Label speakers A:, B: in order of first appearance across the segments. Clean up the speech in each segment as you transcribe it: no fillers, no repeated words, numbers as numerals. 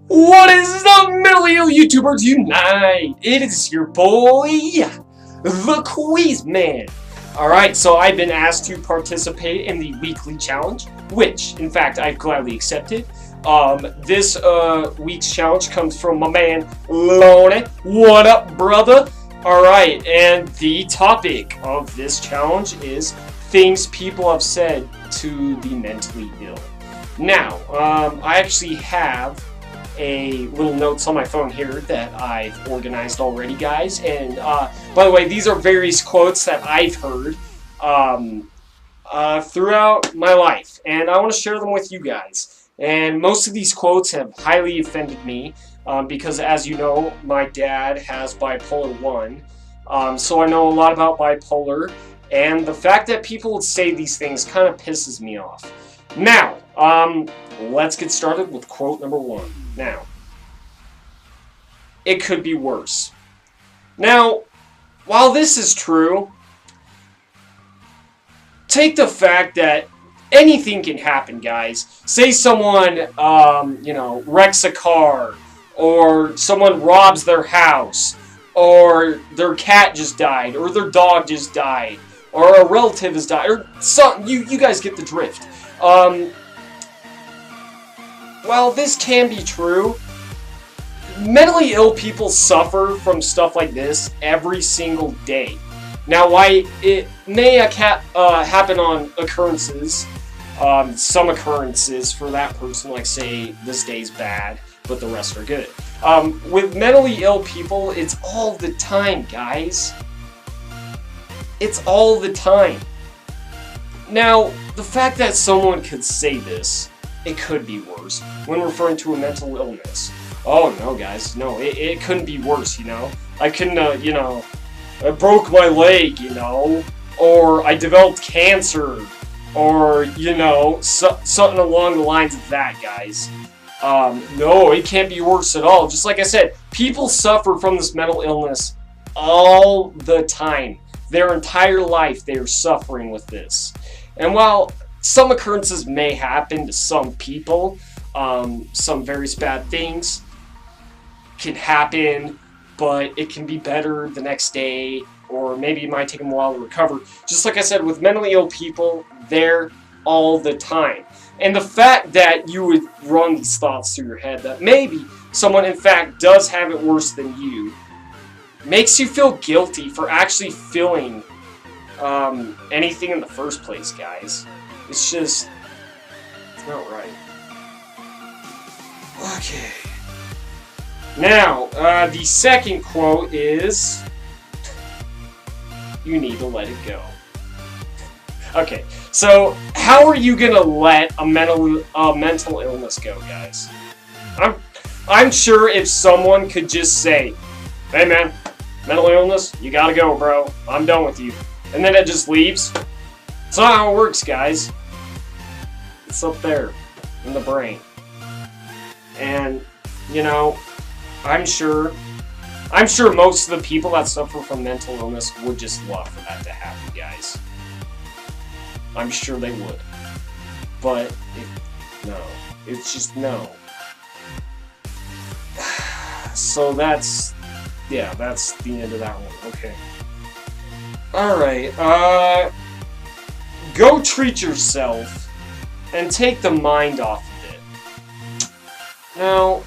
A: What is up, mentally ill YouTubers unite? It is your boy, the Quiz Man. Alright, so I've been asked to participate in the weekly challenge, which, in fact, I've gladly accepted. This week's challenge comes from my man, Lone. What up, brother? Alright, and the topic of this challenge is things people have said to the mentally ill. Now, I actually have a little notes on my phone here that I've organized already, guys. And by the way, these are various quotes that I've heard throughout my life, and I want to share them with you guys. And most of these quotes have highly offended me because, as you know, my dad has bipolar 1, so I know a lot about bipolar, and the fact that people would say these things kind of pisses me off. Now, let's get started with quote number 1. Now, it could be worse. Now, while this is true, take the fact that anything can happen, guys. Say someone, wrecks a car, or someone robs their house, or their cat just died, or their dog just died, or a relative has died, or something. You guys get the drift. While this can be true, mentally ill people suffer from stuff like this every single day. Now, why it may happen on occurrences, some occurrences for that person, like say this day's bad, but the rest are good. With mentally ill people, it's all the time, guys. It's all the time. Now, the fact that someone could say this, it could be worse when referring to a mental illness. Oh no, guys, no, it couldn't be worse, I couldn't, I broke my leg, or I developed cancer, or, something along the lines of that, guys. No, it can't be worse at all. Just like I said, people suffer from this mental illness all the time. Their entire life, they are suffering with this. And while some occurrences may happen to some people, some very bad things can happen, but it can be better the next day, or maybe it might take them a while to recover. Just like I said, with mentally ill people, they're all the time. And the fact that you would run these thoughts through your head that maybe someone in fact does have it worse than you makes you feel guilty for actually feeling anything in the first place, guys. It's just, it's not right. Okay. Now, the second quote is, you need to let it go. Okay, so how are you gonna let a mental illness go, guys? I'm sure if someone could just say, hey man, mental illness, you gotta go, bro. I'm done with you. And then it just leaves. It's not how it works, guys. It's up there in the brain. And, I'm sure most of the people that suffer from mental illness would just love for that to happen, guys. I'm sure they would. But, no. It's just no. So that's the end of that one. Okay. Alright, go treat yourself and take the mind off of it. Now,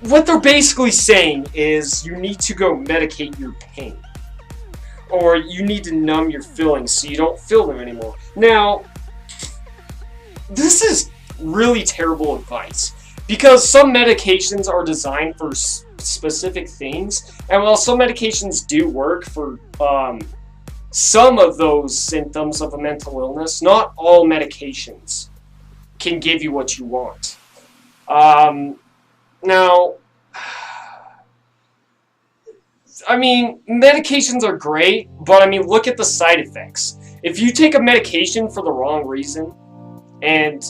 A: what they're basically saying is you need to go medicate your pain. Or you need to numb your feelings so you don't feel them anymore. Now, this is really terrible advice. Because some medications are designed for specific things, and while some medications do work for some of those symptoms of a mental illness, not all medications can give you what you want. Now, I mean, medications are great, but I mean, look at the side effects. If you take a medication for the wrong reason, and,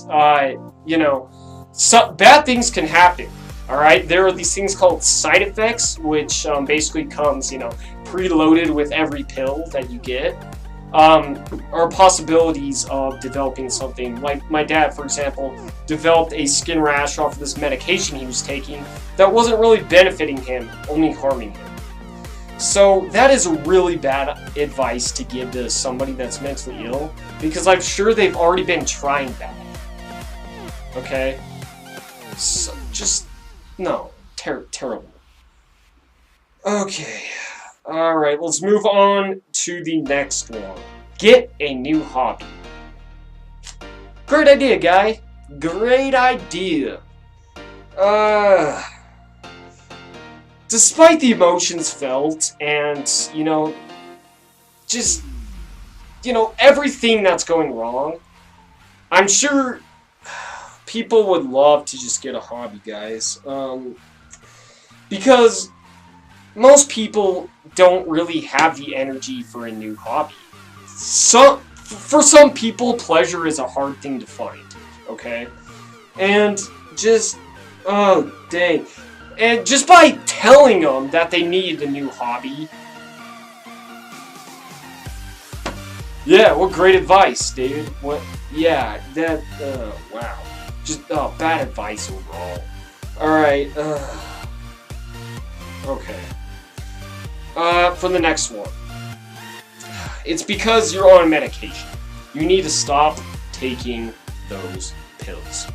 A: bad things can happen. Alright, there are these things called side effects, which basically comes, preloaded with every pill that you get. are possibilities of developing something. Like my dad, for example, developed a skin rash off of this medication he was taking that wasn't really benefiting him, only harming him. So that is really bad advice to give to somebody that's mentally ill, because I'm sure they've already been trying that. Okay? So just, no. Terrible. Okay. Alright, let's move on to the next one. Get a new hobby. Great idea, guy. Great idea. Despite the emotions felt and, just, everything that's going wrong, I'm sure people would love to just get a hobby, guys. Because most people don't really have the energy for a new hobby. For some people, pleasure is a hard thing to find, okay? And just, oh, dang. And just by telling them that they need a new hobby... Yeah, what great advice, David. What? Yeah, that, wow. Just, bad advice overall. Alright, okay. For the next one. It's because you're on medication. You need to stop taking those pills.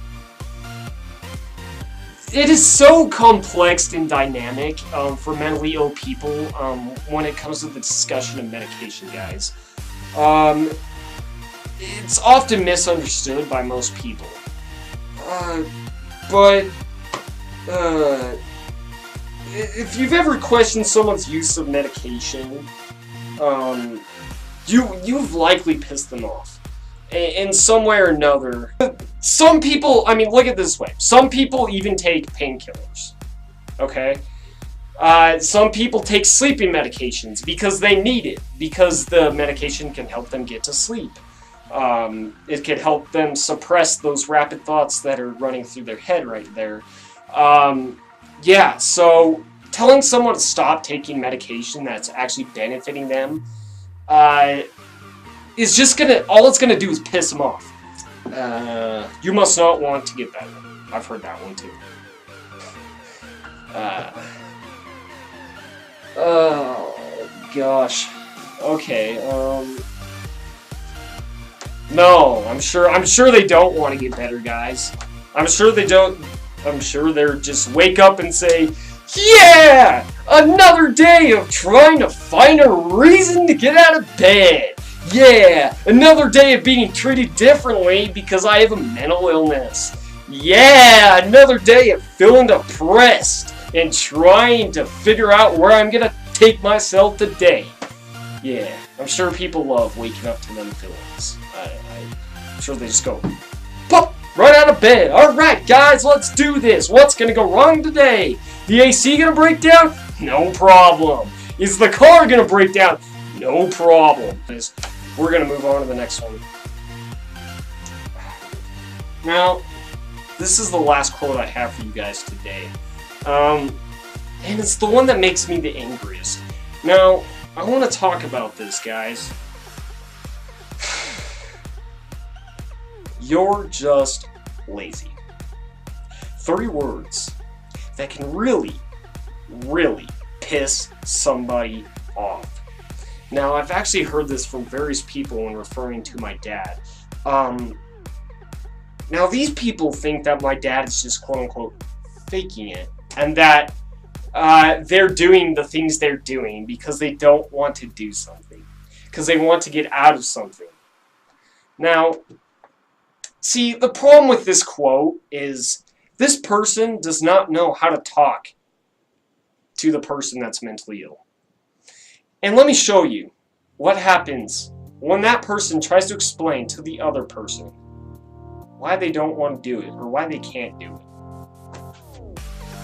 A: It is so complex and dynamic for mentally ill people when it comes to the discussion of medication, guys. It's often misunderstood by most people. But if you've ever questioned someone's use of medication, you've likely pissed them off in some way or another. Some people, I mean, look at it this way. Some people even take painkillers, okay? Some people take sleeping medications because they need it, because the medication can help them get to sleep. It can help them suppress those rapid thoughts that are running through their head right there. Yeah, so telling someone to stop taking medication that's actually benefiting them is just all it's gonna do is piss them off. You must not want to get better. I've heard that one too. Oh gosh. Okay. No, I'm sure they don't want to get better, guys. I'm sure they don't. I'm sure they're just wake up and say, yeah! Another day of trying to find a reason to get out of bed. Yeah! Another day of being treated differently because I have a mental illness. Yeah! Another day of feeling depressed and trying to figure out where I'm gonna take myself today. Yeah, I'm sure people love waking up to them feelings. I'm sure they just go, pop! Right out of bed. Alright, guys, let's do this. What's gonna go wrong today? The AC gonna break down? No problem. Is the car gonna break down? No problem. We're gonna move on to the next one. Now, this is the last quote I have for you guys today. And it's the one that makes me the angriest. Now, I want to talk about this, guys. You're just lazy. 3 words that can really, really piss somebody off. Now, I've actually heard this from various people when referring to my dad. Now, these people think that my dad is just quote-unquote faking it, and that they're doing the things they're doing because they don't want to do something, because they want to get out of something. Now, see, the problem with this quote is this person does not know how to talk to the person that's mentally ill. And let me show you what happens when that person tries to explain to the other person why they don't want to do it or why they can't do it.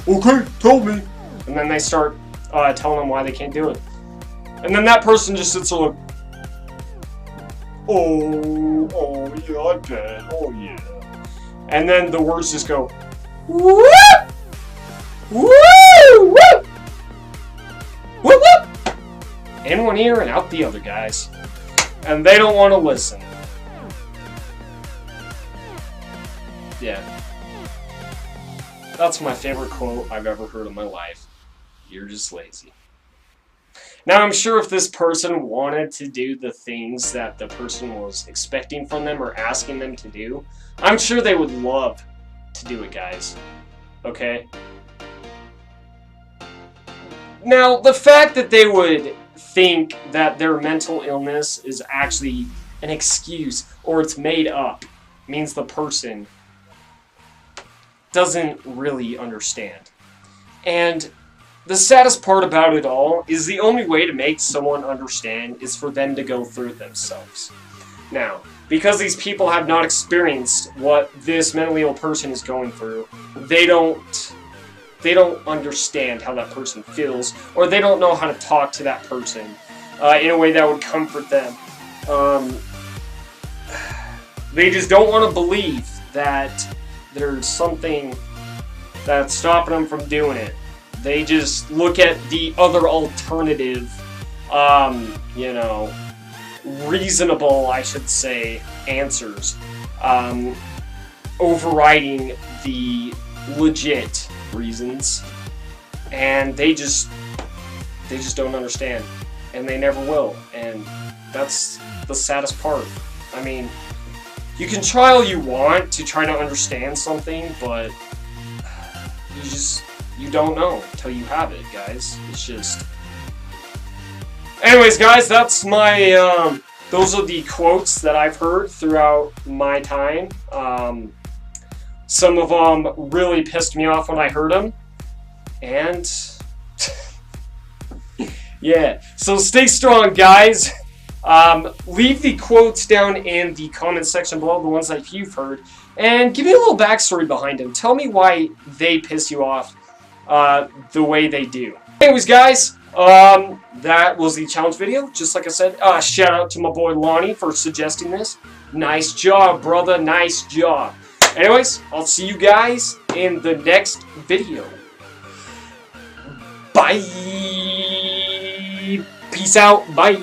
A: Okay, tell me. And then they start telling them why they can't do it. And then that person just sits there like, oh yeah, I bet, oh yeah. And then the words just go, whoop, woo, whoop, whoop, whoop. In one ear and out the other, guys. And they don't want to listen. Yeah. That's my favorite quote I've ever heard in my life. You're just lazy. Now, I'm sure if this person wanted to do the things that the person was expecting from them or asking them to do, I'm sure they would love to do it, guys. Okay? Now, the fact that they would think that their mental illness is actually an excuse or it's made up means the person doesn't really understand. And the saddest part about it all is the only way to make someone understand is for them to go through it themselves. Now, because these people have not experienced what this mentally ill person is going through, they don't understand how that person feels, or they don't know how to talk to that person in a way that would comfort them. They just don't want to believe that there's something that's stopping them from doing it. They just look at the other alternative, reasonable, I should say, answers, overriding the legit reasons, and they just don't understand, and they never will, and that's the saddest part. I mean, you can try all you want to try to understand something, but you don't know until you have it, guys. It's just... Anyways, guys, that's my, those are the quotes that I've heard throughout my time. Some of them really pissed me off when I heard them. And... yeah, so stay strong, guys. Leave the quotes down in the comment section below, the ones that you've heard, and give me a little backstory behind them. Tell me why they piss you off the way they do. Anyways, guys, that was the challenge video. Just like I said, shout out to my boy Lonnie for suggesting this. Nice job, brother. Nice job. Anyways, I'll see you guys in the next video. Bye. Peace out. Bye.